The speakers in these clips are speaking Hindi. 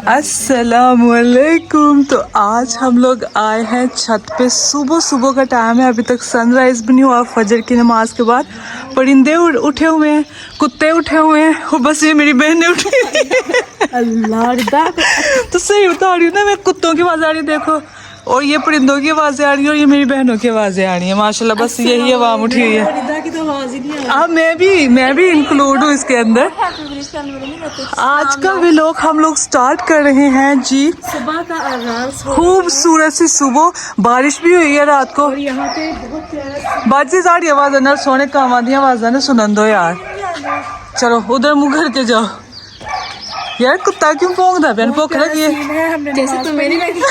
अस्सलामुअलैकुम। तो आज हम लोग आए हैं छत पे। सुबह सुबह का टाइम है, अभी तक सनराइज भी नहीं हुआ। फजर की नमाज के बाद परिंदे उठे हुए हैं, कुत्ते उठे हुए हैं, और बस ये मेरी बहन ने उठी अल्लाह तो सही बता रही हूँ ना, मैं कुत्तों की आवाज़ आ रही है देखो, और ये परिंदों की आवाज़ें आ रही है, और ये मेरी बहनों की आवाज़ें आ रही है। माशाल्लाह बस यही आवाम उठी हुई है। अब मैं भी इंक्लूड हूँ इसके अंदर। आज का व्लॉग हम लोग स्टार्ट कर रहे हैं जी। सुबह का आगाज, खूबसूरत सी सुबह, बारिश भी हुई है रात को। और यहाँ पे बहुत बाजी सारी आवाज है ना, सोने कामा दी आवाज है ना, सुनन दो यार। चलो उधर मुँह करके जाओ यार। कुत्ता क्यों भौंकदा है? भूख लगी है जैसे तो मेरी लगी।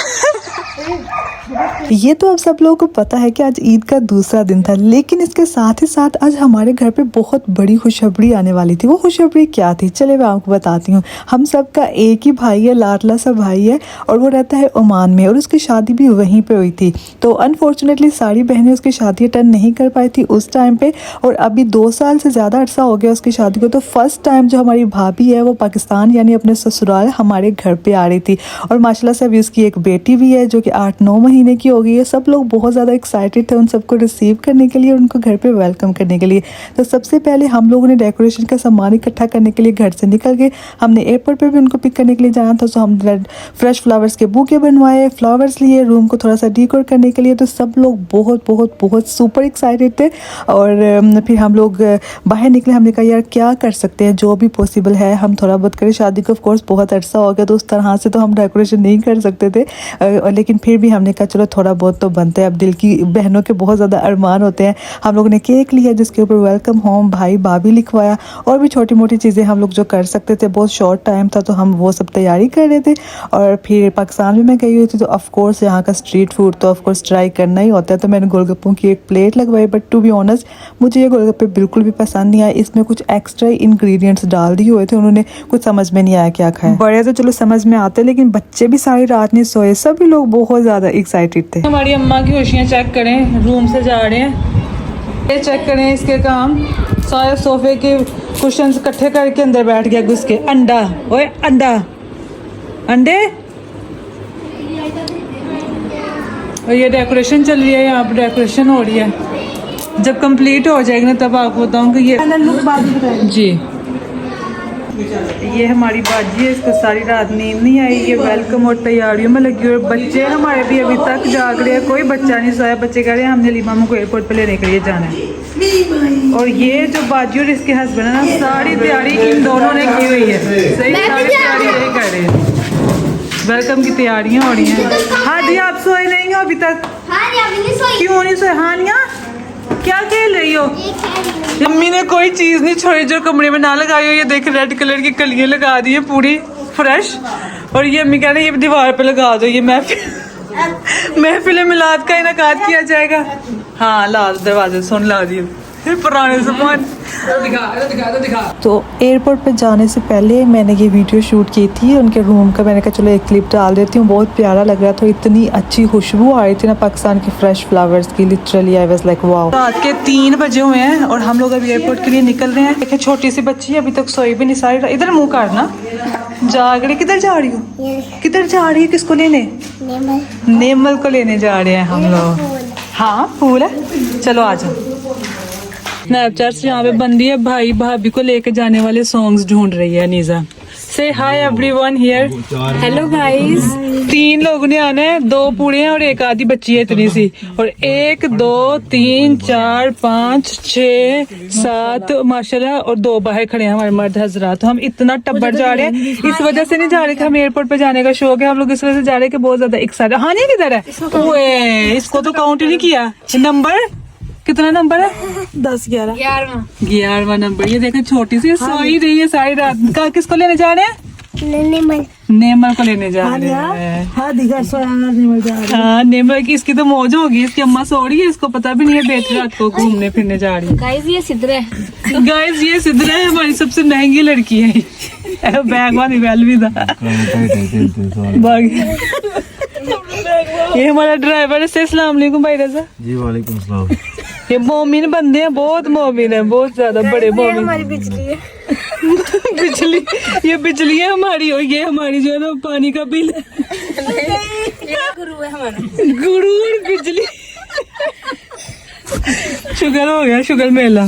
ये तो अब सब लोगों को पता है कि आज ईद का दूसरा दिन था, लेकिन इसके साथ ही साथ आज हमारे घर पे बहुत बड़ी खुशखबरी आने वाली थी। वो खुशखबरी क्या थी, चले मैं आपको बताती हूँ। हम सब का एक ही भाई है, लाडला सा भाई है, और वो रहता है ओमान में, और उसकी शादी भी वहीं पे हुई थी। तो अनफॉर्चुनेटली सारी बहनें उसकी शादी अटेंड नहीं कर पाई थी उस टाइम पे, और अभी 2 साल से ज़्यादा अरसा हो गया उसकी शादी को। तो फर्स्ट टाइम जो हमारी भाभी है वो पाकिस्तान यानी अपने ससुराल हमारे घर पे आ रही थी, और माशाल्लाह से अभी उसकी एक बेटी भी है जो कि 8-9 महीने की हो गई है। सब लोग बहुत ज़्यादा एक्साइटेड थे उन सबको रिसीव करने के लिए, उनको घर पे वेलकम करने के लिए। तो सबसे पहले हम लोगों ने डेकोरेशन का सामान इकट्ठा करने के लिए घर से निकल गए। हमने एयरपोर्ट पे भी उनको पिक करने के लिए जाना था, तो हम फ्रेश फ्लावर्स के बुके बनवाए, फ्लावर्स लिए रूम को थोड़ा सा डेकोर करने के लिए। तो सब लोग बहुत बहुत बहुत सुपर एक्साइटेड थे। और फिर हम लोग बाहर निकले। हमने कहा यार क्या कर सकते हैं, जो भी पॉसिबल है हम थोड़ा बहुत करें। शादी को ऑफकोर्स बहुत अरसा हो गया, तो उस तरह से तो हम डेकोरेशन नहीं कर सकते थे, लेकिन फिर भी हमने कहा चलो थोड़ा बहुत तो बनते हैं। अब दिल की बहनों के बहुत ज़्यादा अरमान होते हैं। हम लोगों ने केक लिया जिसके ऊपर वेलकम होम भाई भाभी लिखवाया, और भी छोटी मोटी चीज़ें हम लोग जो कर सकते थे। बहुत शॉर्ट टाइम था तो हम वो सब तैयारी कर रहे थे। और फिर पाकिस्तान में मैं गई हुई थी, तो ऑफकोर्स यहाँ का स्ट्रीट फूड तो ऑफकोर्स ट्राई करना ही होता है। तो मैंने गोलगप्पों की एक प्लेट लगवाई, बट टू बी ऑनेस्ट मुझे ये गोलगप्पे बिल्कुल भी पसंद नहीं आए। इसमें कुछ एक्स्ट्रा इंग्रेडिएंट्स डाल दिए हुए थे उन्होंने, कुछ समझ में नहीं आया क्या खाया। बड़े तो चलो समझ में आते, लेकिन बच्चे भी सारी रात नहीं सोए, सभी लोग बहुत ज़्यादा एक्साइटेड थे। हमारी अम्मा की खुशियाँ चेक करें, रूम से जा रहे हैं। ये चेक करें इसके काम, सारे सोफे के कुशन इकट्ठे करके अंदर बैठ गया घुस के। अंडा, ओए अंडा, अंडे। और ये डेकोरेशन चल रही है, यहाँ पर डेकोरेशन हो रही है। जब कंप्लीट हो जाएगी ना तब आपको बताऊँगी। ये जी ये हमारी बाजी है, इसको सारी रात नींद नहीं आई। ये वेलकम और तैयारियों में लगी, और बच्चे हमारे भी अभी तक जाग रहे हैं। कोई बच्चा नहीं सोया। बच्चे कह रहे हैं हमने लीमा को एयरपोर्ट पे लेने के लिए जाना है। और ये जो बाजी और इसके हस्बैंड है ना, सारी तैयारी इन दोनों ने की हुई है। सही सारी तैयारी यही कर रहे हैं। वेलकम की तैयारियाँ हो रही हैं। हाँ जी, आप सोए नहीं हो अभी तक? क्यों नहीं सोए? हानिया क्या खेल रही हो? मम्मी ने कोई चीज़ नहीं छोड़ी जो कमरे में ना लगाई हो। ये देख रेड कलर की कलियाँ लगा दी है पूरी फ्रेश, और ये अम्मी कह रही है ये दीवार पे लगा दो, ये महफिल मिलाद का इनकाद किया जाएगा। हाँ ला दरवाजे सुन ला दिए पुराने सामान। तो एयरपोर्ट पे जाने से पहले मैंने ये वीडियो शूट की थी उनके रूम का। मैंने कहा चलो एक क्लिप डाल देती हूँ, बहुत प्यारा लग रहा था। इतनी अच्छी खुशबू आ रही थी ना पाकिस्तान की फ्रेश फ्लावर्स की। Literally I was like wow. रात के 3 बजे हुए हैं और हम लोग अभी एयरपोर्ट के लिए निकल रहे हैं। देखिए छोटी सी बच्ची है, अभी तक सोई भी नहीं सारी। इधर मुँह करना, जाग रही। किधर जा रही हो? किधर जा रही है? किसको लेने? नेमल को लेने जा रहे हैं हम लोग। हाँ फूल है, चलो आ जाओ। स्नैपचैट से यहाँ पे बंदी है, भाई भाभी को लेके जाने वाले सॉन्ग्स ढूंढ रही है। नीजा से hi everyone here. Hello guys. 3 लोगों ने आना है, 2 पूरे हैं और एक आधी बच्ची है इतनी सी। और 1 2 3 4 5 6 7 माशाल्लाह, और 2 बाहर खड़े हैं हमारे मर्द हजरात। तो हम इतना टब्बर जा रहे हैं। इस वजह से नहीं जा रहे कि हम एयरपोर्ट पे जाने का शौक है, हम लोग इस वजह से जा रहे हैं कि बहुत ज्यादा एक्साइटेड। हाँ नहीं किधर है? ओए इसको तो काउंट ही नहीं किया। नंबर कितना नंबर है? 10-11 11वां नंबर। ये देखें छोटी सी सोई रही है सारी रात का। किसको लेने जा रहे हैं? नेमल को लेने जा रहे हैं। हाँ नेमल की, इसकी तो मौज होगी। इसकी अम्मा सो रही है, इसको पता भी नहीं है बेटी रात को घूमने फिरने जा रही है। गाइस ये सिद्रा है। गाइस ये सिद्रा है, हमारी सबसे महंगी लड़की है। बैग वाली अलविदा। ये हमारा ड्राइवर है। अस्सलाम वालेकुम भाई रजा जी। वालेकुम सलाम। ये मोमिन बंदे हैं, बहुत मोमिन है, बहुत ज्यादा बड़े मोमिन। हमारी बिजली है। बिजली, ये बिजली है हमारी और ये हमारी जो है ना पानी का बिल है। गुरु है हमारा। गुरु और बिजली। शुगर हो गया, शुगर मेला।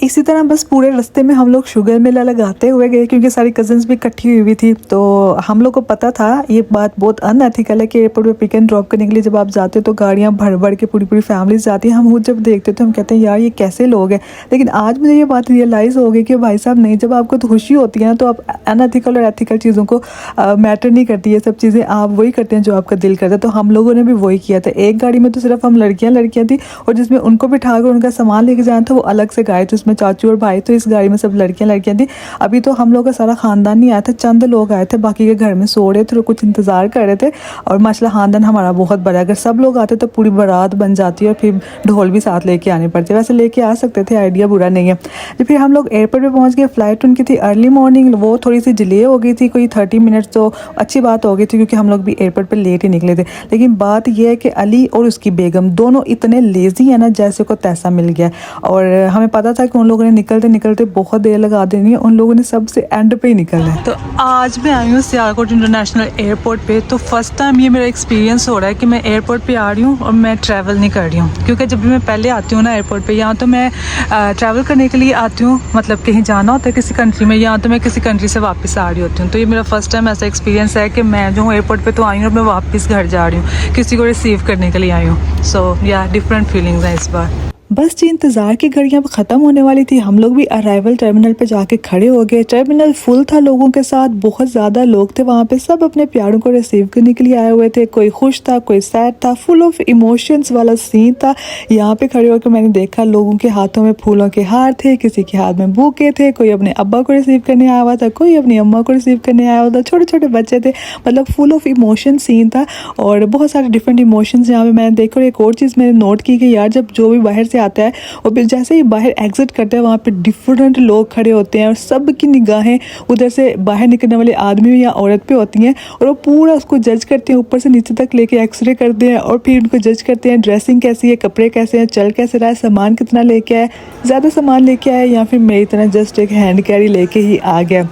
इसी तरह बस पूरे रास्ते में हम लोग शुगर मेला लगाते हुए गए, क्योंकि सारी कजन्स भी इकट्ठी हुई थी। तो हम लोग को पता था ये बात बहुत अनएथिकल है कि एयरपोर्ट पे पिक एंड ड्रॉप करने के लिए जब आप जाते हो तो गाड़ियां भर भर के पूरी पूरी फैमिलीज जाती हैं। हम खुद जब देखते तो हम कहते हैं यार ये कैसे लोग हैं। लेकिन आज मुझे ये बात रियलाइज़ हो गई कि भाई साहब नहीं, जब आपको तो खुशी होती है ना तो आप अनएथिकल और एथिकल चीज़ों को मैटर नहीं करती है। सब चीज़ें आप वही करते हैं जो आपका दिल करता है। तो हम लोगों ने भी वही किया था। एक गाड़ी में तो सिर्फ हम लड़कियाँ थी और जिसमें उनको बिठा कर उनका सामान लेके जाना था वो अलग से गाड़ी थी, उसमें चाचू और भाई। तो इस गाड़ी में सब लड़कियां थी। अभी तो हम लोग का सारा खानदान नहीं आया था, चंद लोग आए थे, बाकी के घर में सो रहे थे और कुछ इंतजार कर रहे थे। और माशाल्लाह खानदान हमारा बहुत बड़ा है, अगर सब लोग आते तो पूरी बारात बन जाती है और फिर ढोल भी साथ लेके आने पड़ते। वैसे लेके आ सकते थे, आइडिया बुरा नहीं है। तो फिर हम लोग एयरपोर्ट पे पहुंच गए। फ्लाइट उनकी थी अर्ली मॉर्निंग, वो थोड़ी सी डिले हो गई थी, कोई 30 मिनट। तो अच्छी बात हो गई थी क्योंकि हम लोग भी एयरपोर्ट पर लेट ही निकले थे। लेकिन बात यह है कि अली और उसकी बेगम दोनों इतने लेजी है ना, जैसे को तैसा मिल गया। और हमें पता था कि उन लोगों ने निकलते बहुत देर लगा देनी है, उन लोगों ने सबसे एंड पे ही निकलना है। तो आज मैं आई हूँ सियालकोट इंटरनेशनल एयरपोर्ट पे। तो फर्स्ट टाइम ये मेरा एक्सपीरियंस हो रहा है कि मैं एयरपोर्ट पे आ रही हूँ और मैं ट्रैवल नहीं कर रही हूँ। क्योंकि जब भी मैं पहले आती हूँ ना एयरपोर्ट पे, यहाँ तो मैं ट्रैवल करने के लिए आती हूँ, मतलब कहीं जाना होता है किसी कंट्री में, यहाँ तो मैं किसी कंट्री से वापस आ रही होती हूँ। तो ये मेरा फर्स्ट टाइम ऐसा एक्सपीरियंस है कि मैं जो हूँ एयरपोर्ट पर तो आई हूँ और मैं वापस घर जा रही हूँ, किसी को रिसीव करने के लिए आई हूँ। सो या डिफरेंट फीलिंग्स हैं इस बार। बस जी इंतज़ार की घड़ियाँ ख़त्म होने वाली थी। हम लोग भी अराइवल टर्मिनल पे जाके खड़े हो गए। टर्मिनल फुल था लोगों के साथ, बहुत ज़्यादा लोग थे वहाँ पे। सब अपने प्यारों को रिसीव करने के लिए आए हुए थे। कोई खुश था, कोई सैड था, फुल ऑफ इमोशंस वाला सीन था। यहाँ पे खड़े होकर मैंने देखा लोगों के हाथों में फूलों के हार थे, किसी के हाथ में बुके थे, कोई अपने अब्बा को रिसीव करने आया हुआ था, कोई अपनी अम्मा को रिसीव करने आया हुआ था, छोटे छोटे बच्चे थे। मतलब फुल ऑफ इमोशन सीन था और बहुत सारे डिफरेंट इमोशंस यहाँ पे मैंने देखा। और एक और चीज़ मैंने नोट की कि यार जब जो भी बाहर से आता है और जैसे ही बाहर एग्जिट करते हैं वहाँ पे डिफरेंट लोग खड़े होते हैं और सब की निगाहें उधर से बाहर निकलने वाले आदमी या औरत पे होती हैं और वो पूरा उसको जज करते हैं, ऊपर से नीचे तक लेके एक्सरे करते हैं और फिर उनको जज करते हैं ड्रेसिंग कैसी है, कपड़े कैसे हैं, चल कैसे रहा है, सामान कितना लेके आए, ज़्यादा सामान लेके आए या फिर मेरी तरह जस्ट एक हैंड कैरी लेके ही आ गया।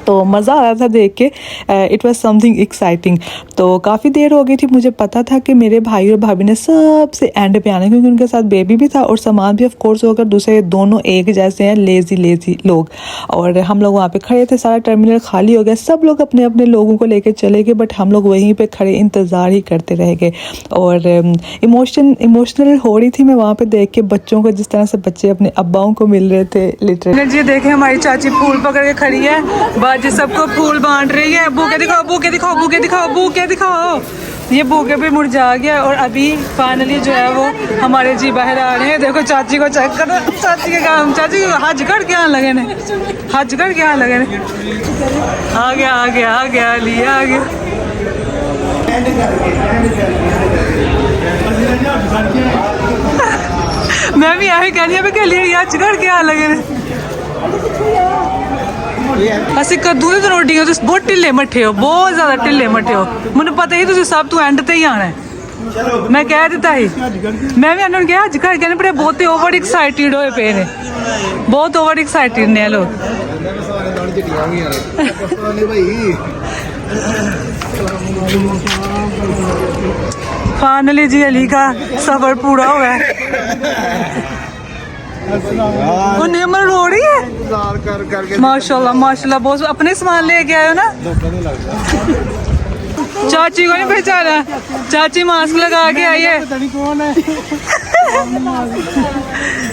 तो मज़ा आ रहा था देख के। It was something exciting. तो काफ़ी देर हो गई थी। मुझे पता था कि मेरे भाई और भाभी ने सबसे एंड पे आना है क्योंकि उनके साथ बेबी भी था और सामान भी ऑफ कोर्स होकर दूसरे दोनों एक जैसे हैं, लेजी लोग। और हम लोग वहाँ पे खड़े थे, सारा टर्मिनल खाली हो गया, सब लोग अपने अपने लोगों को लेकर चले गए, बट हम लोग वहीं पे खड़े इंतज़ार ही करते रह गए। और इमोशनल हो रही थी मैं वहाँ पे देख के बच्चों को, जिस तरह से बच्चे अपने अब्बाओं को मिल रहे थे लिटरली। जी देखें हमारी चाची फूल पकड़ के खड़ी है, बाजी सबको फूल बांट रही है। बूके दिखाओ, बूके दिखाओ, बूके दिखाओ, बूके दिखाओ। ये बूके भी मुरझा गया और अभी फाइनली जो है वो हमारे जी बाहर आ रहे हैं। देखो चाची को चेक करो, चाची के काम, चाची हज कर क्या लगे ने, हज कर क्या लगे ने। आ गया आ गया आ गया, लिए आ गया। मैं भी यही कह रही हूँ कि लिए हज कर क्या लगे ने। ਅਸੀਂ ਕੱਦੂ ਦੀ ਰੋਟੀਆਂ ਤੁਸੀਂ ਬਹੁਤ ਢਿੱਲੇ ਮੱਠੇ ਹੋ, ਬਹੁਤ ਜ਼ਿਆਦਾ ਢਿੱਲੇ ਮੱਠੇ ਹੋ। ਮੈਨੂੰ ਪਤਾ ਹੀ ਤੁਸੀਂ ਸਭ ਤੋਂ ਐਂਡ ਤੇ ਹੀ ਆਣਾ ਹੈ। ਮੈਂ ਕਹਿ ਦਿੱਤਾ ਸੀ, ਮੈਂ ਵੀ ਇਹਨਾਂ ਨੂੰ ਕਿਹਾ ਅੱਜ ਘਰ ਕਹਿੰਦੇ ਬੜੇ ਬਹੁਤੇ ਓਵਰ ਐਕਸਾਈਟਿਡ ਹੋਏ ਪਏ ਨੇ, ਬਹੁਤ ਓਵਰ ਐਕਸਾਈਟਿਡ ਨੇ ਲੋਕ। फाइनली जी अली का सफर पूरा हुआ है। वो नेमर रो रही है। माशाल्लाह माशाल्लाह, बहुत अपने सामान लेके आए हो ना। चाची को नहीं पहचाना, चाची मास्क लगा के आई है।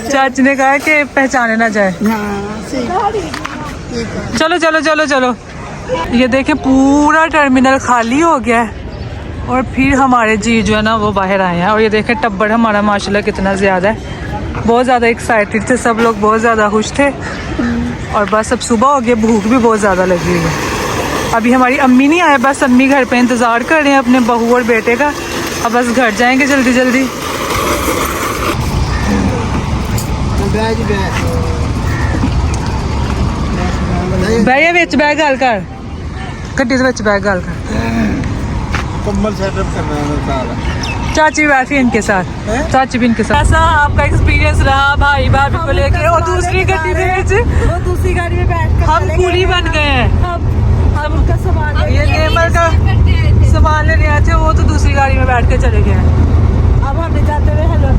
चाची ने कहा कि पहचाने ना जाए। चलो चलो चलो चलो। ये देखें पूरा टर्मिनल खाली हो गया है और फिर हमारे जी जो है ना वो बाहर आए हैं। और ये देखें टब्बड़ हमारा माशाल्लाह कितना ज़्यादा है, बहुत ज़्यादा एक्साइटेड थे सब लोग, बहुत ज़्यादा खुश थे। और बस अब सुबह हो गया, भूख भी बहुत ज़्यादा लगी हुई है। अभी हमारी अम्मी नहीं आए, बस अम्मी घर पे इंतज़ार कर रहे हैं अपने बहू और बेटे का। अब बस घर जाएंगे जल्दी जल्दी। बैठे विच बैग गल कर, गड्डी दे विच बैग गल कर। कम्बल सेटअप करना है सारा। चाची भी बैठी इनके साथ, चाची भी इनके साथ। ऐसा आपका एक्सपीरियंस रहा भाई भाभी को लेके? और दूसरी गाड़ी वो दूसरी गाड़ी में बैठ कर हम पूरी बन गए हैं। हम उनका सामान ये नेमर का सामान लेने आए थे, वो तो दूसरी गाड़ी में बैठ के चले गए हैं। अब हमें जाते हुए हेलो है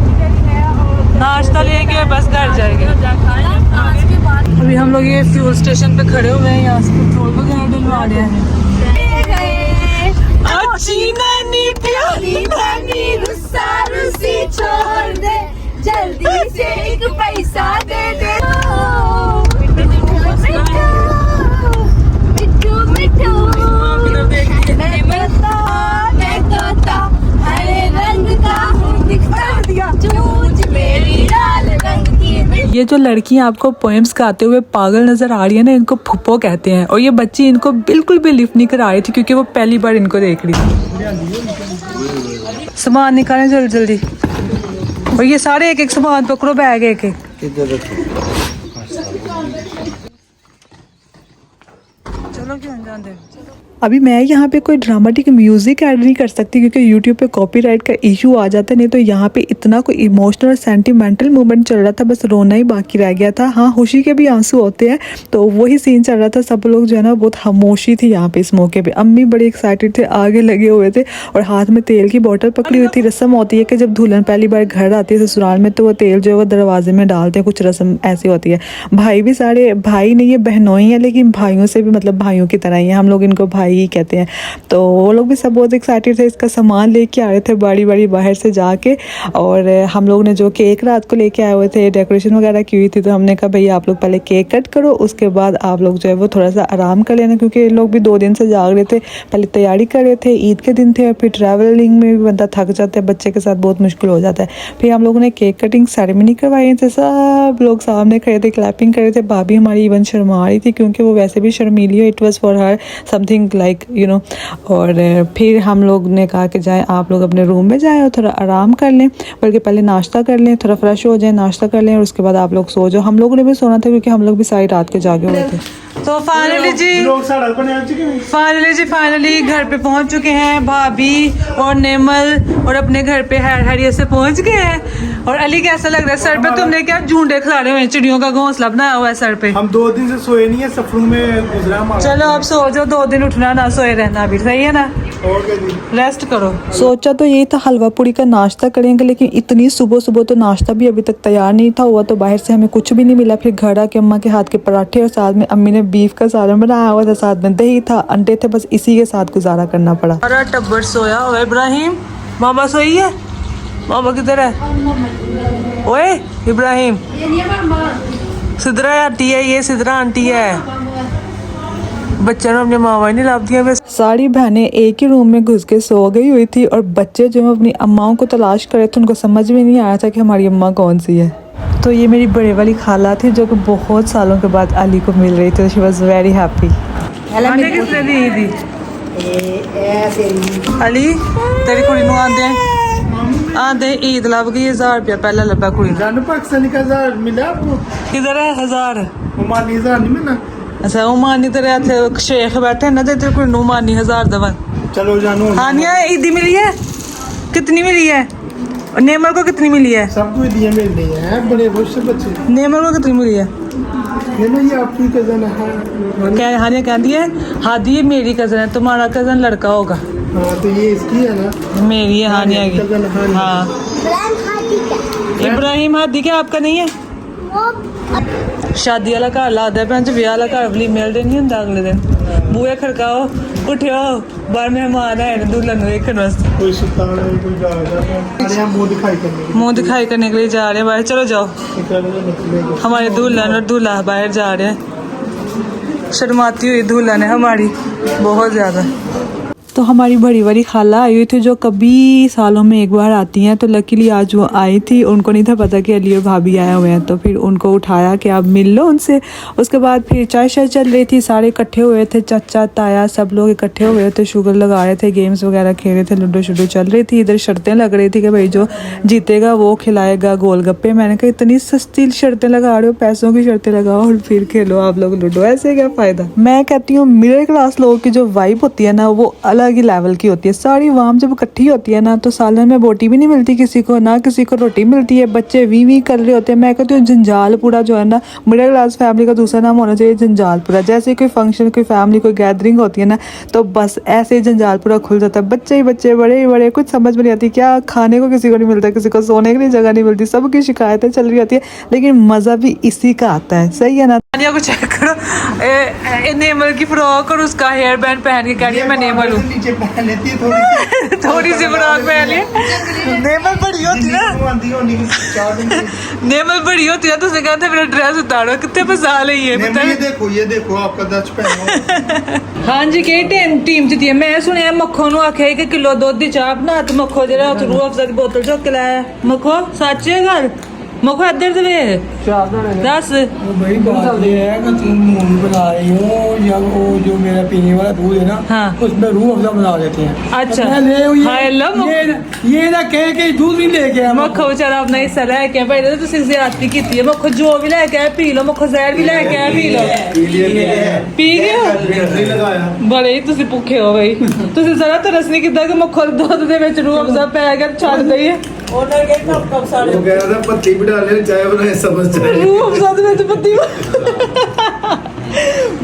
और नाश्ता लेंगे, बस घर जाएंगे। आज के बाद अभी हम लोग ये फ्यूल स्टेशन पे खड़े हुए हैं, यहाँ से पेट्रोल वगैरह डलवा रहे हैं। अच्छी नानी प्यारी नानी रुस्सा रुसी छोड़ दे, जल्दी से एक पैसा दे दे। मिठू मिठू मैं तोता हरे रंग का हूँ, दिखता दिया चूंच मेरी लाल रंग की। ये जो लड़कियां आपको पोएम्स गाते हुए पागल नजर आ रही है ना, इनको फुप्पो कहते हैं। और ये बच्ची इनको बिल्कुल भी लिफ्ट नहीं करा रही थी क्योंकि वो पहली बार इनको देख रही थी। सामान निकालें जल्दी जल्दी, और ये सारे एक एक सामान पकड़ो, बैग एक एक। चलो क्यों जान दे। अभी मैं यहाँ पे कोई ड्रामेटिक म्यूजिक ऐड नहीं कर सकती क्योंकि यूट्यूब पे कॉपीराइट का इशू आ जाता है। नहीं तो यहाँ पे इतना कोई इमोशनल और सेंटिमेंटल मूवमेंट चल रहा था, बस रोना ही बाकी रह गया था। हाँ, खुशी के भी आंसू होते हैं, तो वही सीन चल रहा था। सब लोग जो है ना बहुत खामोशी थी यहाँ पे इस मौके पे। अम्मी बड़े एक्साइटेड थे, आगे लगे हुए थे और हाथ में तेल की बोतल पकड़ी हुई थी। रस्म होती है कि जब दुल्हन पहली बार घर आती है ससुराल में, तो वो तेल जो है वो दरवाजे में डालते हैं, कुछ रस्म ऐसी होती है। भाई भी सारे भाई नहीं है, बहनों ही है, लेकिन भाइयों से भी मतलब भाइयों की तरह ही है, हम लोग इनको भाई ही कहते हैं। तो वो लोग भी सब बहुत एक्साइटेड थे, इसका सामान लेके आ रहे थे बारी बारी बाहर से जाके। और हम लोग ने जो केक रात को लेके आए हुए थे, डेकोरेशन वगैरह की हुई थी, तो हमने कहा भैया आप लोग पहले केक कट करो, उसके बाद आप लोग जो है वो थोड़ा सा आराम कर लेना, क्योंकि ये लोग भी 2 दिन से जाग रहे थे, पहले तैयारी कर रहे थे, ईद के दिन थे, और फिर ट्रैवलिंग में भी बंदा थक जाता है, बच्चे के साथ बहुत मुश्किल हो जाता है। फिर हम लोगों ने केक कटिंग सेरेमनी करवाई थी, सब लोग सामने खड़े थे, क्लैपिंग कर रहे थे। भाभी हमारी इवन शर्मा रही थी क्योंकि वो वैसे भी शर्मीली है, it was for her something like you know. और फिर हम लोग ने कहा कि जाएं आप लोग अपने रूम में जाएं और थोड़ा आराम कर लें, बल्कि पहले नाश्ता कर लें, थोड़ा फ्रेश हो जाएं, नाश्ता कर लें और उसके बाद आप लोग सो जाओ। हम लोगों ने भी सोना था क्योंकि हम लोग भी सारी रात के जागे हुए थे। तो फाइनली घर पे पहुंच चुके हैं। भाभी और नेमल और अपने घर पे हैरियत से पहुंच गए हैं। और अली कैसा लग रहा है सर पे? तुमने क्या झुंडे खिलाड़े हुए हैं, चिड़ियों का घोंसला बनाया हुआ है सर पे। हम 2 दिन से सोए नहीं है, सफरों में गुजरा हमारा। चलो अब सो जाओ, 2 दिन उठना ना सोए रहना भी सही है ना, रेस्ट करो। सोचा तो यही था हलवा पूड़ी का नाश्ता करेंगे, लेकिन इतनी सुबह सुबह तो नाश्ता भी अभी तक तैयार नहीं था हुआ, तो बाहर से हमें कुछ भी नहीं मिला। फिर घर आके अम्मा के हाथ के पराठे और साथ में अम्मी ने बीफ का सालन बनाया हुआ था, साथ में दही था, अंडे थे, बस इसी के साथ गुजारा करना पड़ा। सारा टब्बर सोया हुआ है। इब्राहिम मामा सोई है? मामा किधर है? ओए इब्राहिम, सिद्रा आंटी है, ये सिद्रा आंटी है। बच्चे ने अपनी मामा नहीं लाभ दिया। सारी बहनें एक ही रूम में घुस के सो गई हुई थी और बच्चे जो अपनी अम्माओं को तलाश कर रहे थे, उनको समझ में नहीं आया था कि हमारी अम्मा कौन सी है। तो ये मेरी बड़े वाली खाला थी जो कि बहुत सालों के बाद अली को मिल रही थी। She was very happy. किसने दी थी? अली तेरी कुड़ी नूं आंदे ईद लभ गई, 1000 रुपया पहला लभा कुड़ी नूं। जानो पाकिस्तानी का 1000 मिला आपको? किधर है 1000? ओमानी 1000 नहीं मिला? अच्छा ओमानी तेरे इत्थे शेख बैठे ना, तेरे कुड़ी नूं ओमानी 1000 दवन। चलो जानो। हानिया ईदी मिली है? कितनी मिली है? और नेमर को कितनी मिली है? सबको दिए मिल रही है, बड़े खुश से बच्चे। नेमर को कितनी मिली है? ये ना, ये आपकी कजन है। क्या हानिया कहती है? हादी ये मेरी कजन है, तुम्हारा कजन लड़का होगा। हाँ तो ये इसकी है ना, मेरी है हानिया की। कजन हानिया। हाँ इब्राहिम हादी क्या आपका नहीं है? शादी वाला घर लादा है, भैन ब्याह वाला घर वली मिलते नहीं होंगे। अगले दिन बूहे खड़काओ, उठो, बाहर मेहमान आए दुल्हन देखने वास्ते। कोई सुल्तान है, कोई जाएगा, अरे हम मुंह दिखाई करने के लिए जा रहे हैं बाहर। चलो जाओ, हमारे दुल्हन और दूल्हा बाहर जा रहे हैं। शर्माती हुई दुल्हन है हमारी बहुत ज़्यादा। तो हमारी बड़ी बड़ी खाला आई हुई थी जो कभी सालों में एक बार आती हैं, तो लकीली आज वो आई थी। उनको नहीं था पता कि अली और भाभी आए हुए हैं, तो फिर उनको उठाया कि आप मिल लो उनसे। उसके बाद फिर चाय शाय चल रही थी, सारे इकट्ठे हुए थे, चाचा ताया सब लोग इकट्ठे हुए थे, शुगर लगा रहे थे, गेम्स वगैरह खेल रहे थे, लूडो शुडो चल रही थी। इधर शर्तें लग रही थी कि भाई जो जीतेगा वो खिलाएगा गोलगप्पे। मैंने कहा इतनी सस्ती शर्तें लगा रहे हो, पैसों की शर्तें लगाओ और फिर खेलो आप लोग लूडो, ऐसे क्या फ़ायदा। मैं कहती हूँ मिडिल क्लास लोगों की जो वाइब होती है ना, वो अलग अलग ही लेवल की होती है। सारी वाम जब इकट्ठी होती है ना तो सालन में बोटी भी नहीं मिलती किसी को, ना किसी को रोटी मिलती है, बच्चे वी कर रहे होते हैं। मैं कहती हूँ जंजालपुरा जो है ना, मिडिल क्लास फैमिली का दूसरा नाम होना चाहिए जंजालपुरा। जैसे कोई फंक्शन, कोई फैमिली, कोई गैदरिंग होती है ना, तो बस ऐसे ही जंजालपुरा खुल जाता है। बच्चे ही बच्चे, बड़े ही बड़े, कुछ समझ में नहीं आती, क्या खाने को किसी को नहीं मिलता, किसी को सोने की जगह नहीं मिलती, सबकी शिकायतें चल रही होती है, लेकिन मज़ा भी इसी का आता है। सही है ना? तानिया को चेक करो, नेमल की फ्रॉक और उसका हेयर बैंड पहन के कह रही है मैं नेमल हूँ। नीचे पहन लेती है थोड़ी थोड़ी सी फ्रॉक पहन ली। नेमल बड़ी होती ना, आंधी होनी की चार्ट नेमल बड़ी होती है तो उसे कहते मेरा ड्रेस उतारो, कितने पसा ले ये पता ये देखो आपका दच पहनो। हाँ जी, कि टीम जीती है। मैं सुनिया मक्खो नु आखे 1 किलो दुध दी चाह बना तो मक्खो जरा रूह अफजा की बोतल चुक के लाया। मक्खो सच है गल? मक्खो इधर से वे दस भाई बात ये है कि तुम मूवी बना रही हो या वो जो मेरा पीने वाला दूध है ना, हाँ। उसमें रूह अफ़ज़ा बना देते हैं। अच्छा। अब मैं ले आऊं हाय लो ये ना कहे कि दूध नहीं लेके आया। मक्खो बेचारा अपना हिस्सा लेके आया। पहले तो तुसी ज़्यादती कीती है। मक्खो जो भी लेके आया पी लो, मक्खो जहर भी लेके आया पी लो। पी गए हो? बड़े ही तुसी भुखे हो बई। तुसी जरा तरस नहीं कीता कि मक्खो दे दुध दे विच रूह अफजा पै गया छड्ड दईए। ओनर के कब सारे वो कह रहा था पत्ती भी डाले चाय बनाए समझ जाए। रूह अफजा दे विच पत्ती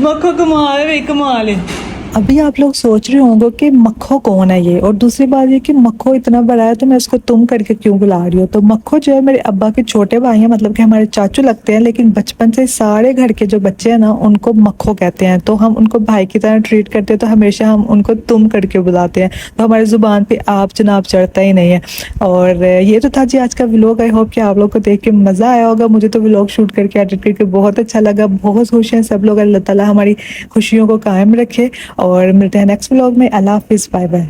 मक्खो कमाल है, कमाल है। अभी आप लोग सोच रहे होंगे कि मक्खो कौन है ये, और दूसरी बात ये कि मक्खो इतना बड़ा है तो मैं इसको तुम करके क्यों बुला रही हूँ। तो मक्खो जो है मेरे अब्बा के छोटे भाई हैं, मतलब कि हमारे चाचू लगते हैं, लेकिन बचपन से सारे घर के जो बच्चे हैं ना उनको मक्खो कहते हैं। तो हम उनको भाई की तरह ट्रीट करते हैं, तो हमेशा हम उनको तुम करके बुलाते हैं। तो हमारी ज़ुबान पे आप जनाब चढ़ता ही नहीं है। और ये तो था जी आज का व्लॉग। आई होप कि आप लोग को देख के मज़ा आया होगा। मुझे तो व्लॉग शूट करके एडिट करके बहुत अच्छा लगा। बहुत खुश हैं सब लोग। अल्लाह ताला हमारी खुशियों को कायम रखे और मिलते हैं नेक्स्ट व्लॉग में। अल्लाह हाफिज़, बाय बाय।